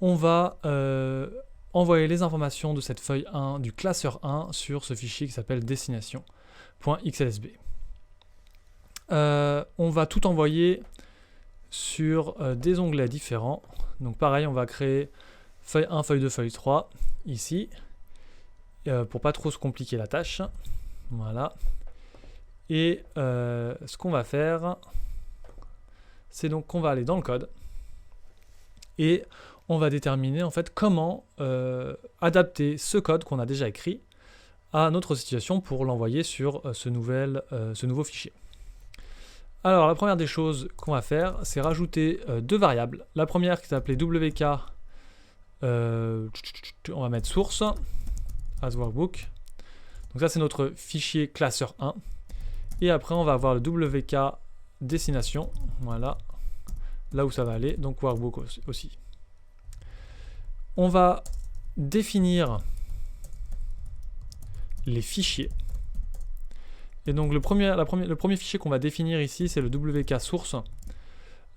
on va envoyer les informations de cette feuille 1 du classeur 1 sur ce fichier qui s'appelle destination.xlsb. On va tout envoyer sur des onglets différents. Donc pareil, on va créer feuille 1, feuille 2, feuille 3 ici pour pas trop se compliquer la tâche. Voilà. Et ce qu'on va faire, c'est donc qu'on va aller dans le code et on va déterminer en fait comment adapter ce code qu'on a déjà écrit à notre situation pour l'envoyer sur ce nouveau fichier. Alors la première des choses qu'on va faire, c'est rajouter deux variables. La première qui s'appelait WK, on va mettre source as workbook. Donc ça c'est notre fichier classeur 1. Et après on va avoir le WK destination, voilà, là où ça va aller, donc workbook aussi. On va définir les fichiers. Et donc le premier fichier qu'on va définir ici, c'est le WK source,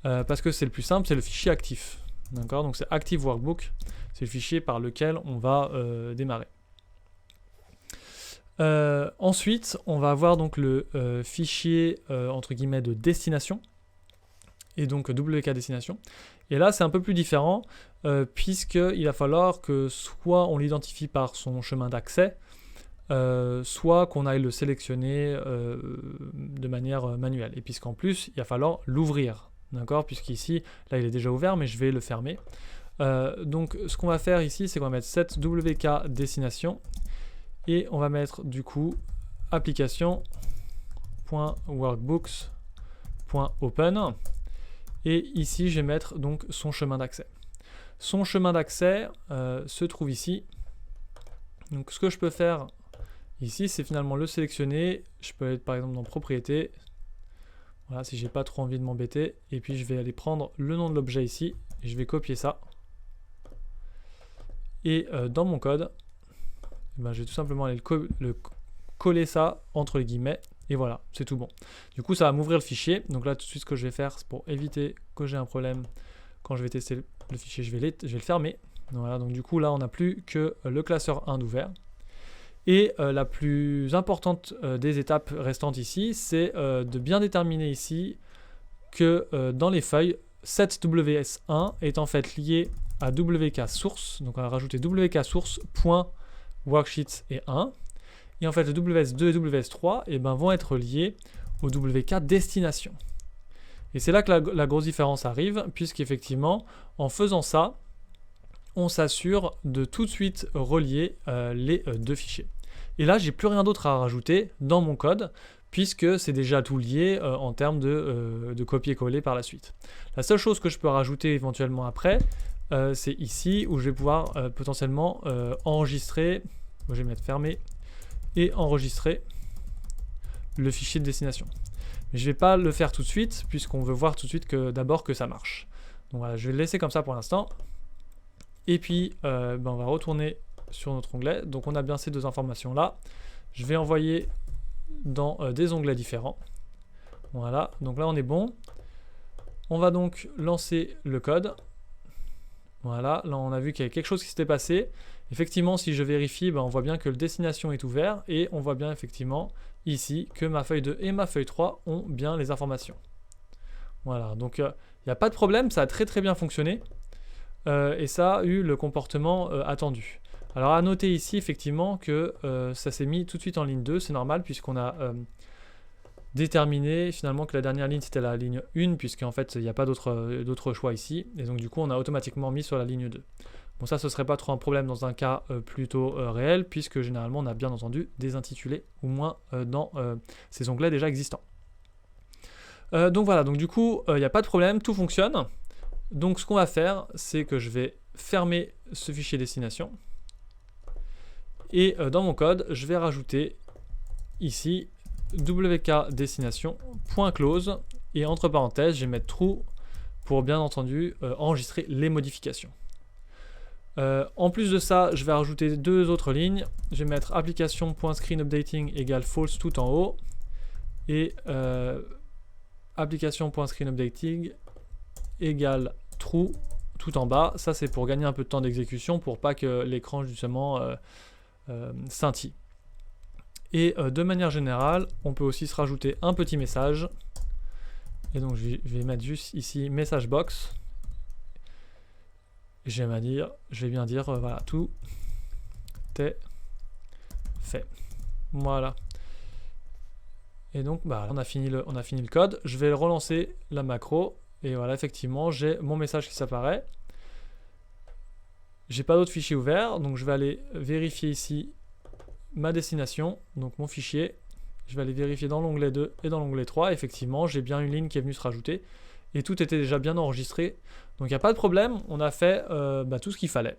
parce que c'est le plus simple, c'est le fichier actif. D'accord, donc c'est active workbook, c'est le fichier par lequel on va démarrer. Ensuite, on va avoir donc le fichier entre guillemets de destination, et donc WK destination. Et là, c'est un peu plus différent, puisqu'il va falloir que soit on l'identifie par son chemin d'accès, soit qu'on aille le sélectionner de manière manuelle. Et puisqu'en plus, il va falloir l'ouvrir. D'accord, puisqu'ici, là, il est déjà ouvert, mais je vais le fermer. Donc, ce qu'on va faire ici, c'est qu'on va mettre set WK destination. Et on va mettre du coup application.workbooks.open. Et ici, je vais mettre donc son chemin d'accès. Son chemin d'accès se trouve ici. Donc, ce que je peux faire ici, c'est finalement le sélectionner. Je peux être par exemple dans propriété. Voilà, si j'ai pas trop envie de m'embêter. Et puis, je vais aller prendre le nom de l'objet ici. Et je vais copier ça. Et dans mon code, ben, je vais tout simplement aller coller ça entre les guillemets. Et voilà, c'est tout bon. Du coup, ça va m'ouvrir le fichier. Donc là, tout de suite, ce que je vais faire, c'est pour éviter que j'ai un problème quand je vais tester le fichier, je vais le fermer. Voilà, donc du coup, là, on n'a plus que le classeur 1 d'ouvert. Et la plus importante des étapes restantes ici, c'est de bien déterminer ici que dans les feuilles, cette WS1 est en fait lié à WK source. Donc on va rajouter WK source.worksheets et 1. Et en fait, le WS2 et WS3 vont être liés au WK destination. Et c'est là que la grosse différence arrive, puisqu'effectivement, en faisant ça, on s'assure de tout de suite relier les deux fichiers. Et là, j'ai plus rien d'autre à rajouter dans mon code, puisque c'est déjà tout lié en termes de copier-coller par la suite. La seule chose que je peux rajouter éventuellement après, c'est ici où je vais pouvoir potentiellement enregistrer, je vais mettre fermé, et enregistrer le fichier de destination. Mais je ne vais pas le faire tout de suite, puisqu'on veut voir tout de suite d'abord que ça marche. Donc voilà, je vais le laisser comme ça pour l'instant. Et puis, on va retourner sur notre onglet. Donc on a bien ces deux informations là. Je vais envoyer dans des onglets différents. Voilà, donc là on est bon. On va donc lancer le code. Voilà, là on a vu qu'il y avait quelque chose qui s'était passé. Effectivement, si je vérifie, on voit bien que le destination est ouvert et on voit bien effectivement ici que ma feuille 2 et ma feuille 3 ont bien les informations. Voilà, donc il n'y a pas de problème, ça a très très bien fonctionné et ça a eu le comportement attendu. Alors à noter ici effectivement que ça s'est mis tout de suite en ligne 2, c'est normal puisqu'on a déterminé finalement que la dernière ligne c'était la ligne 1 puisqu'en fait il n'y a pas d'autre choix ici et donc du coup on a automatiquement mis sur la ligne 2. Bon ça ce serait pas trop un problème dans un cas plutôt réel puisque généralement on a bien entendu des intitulés au moins dans ces onglets déjà existants. Donc voilà, donc du coup il n'y a pas de problème, tout fonctionne. Donc ce qu'on va faire c'est que je vais fermer ce fichier destination et dans mon code je vais rajouter ici WK destination.close et entre parenthèses je vais mettre true pour bien entendu enregistrer les modifications. En plus de ça, je vais rajouter deux autres lignes. Je vais mettre application.screenUpdating égale false tout en haut et application.screenUpdating égale true tout en bas. Ça, c'est pour gagner un peu de temps d'exécution, pour pas que l'écran, justement, scintille. Et de manière générale, on peut aussi se rajouter un petit message. Et donc, je vais mettre juste ici message box. Et je vais bien dire, voilà, tout est fait. Voilà. Et donc, bah, on a fini le code. Je vais relancer la macro. Et voilà, effectivement, j'ai mon message qui s'apparaît. J'ai pas d'autres fichiers ouverts. Donc, je vais aller vérifier ici ma destination. Donc, mon fichier. Je vais aller vérifier dans l'onglet 2 et dans l'onglet 3. Effectivement, j'ai bien une ligne qui est venue se rajouter. Et tout était déjà bien enregistré. Donc, il n'y a pas de problème. On a fait tout ce qu'il fallait.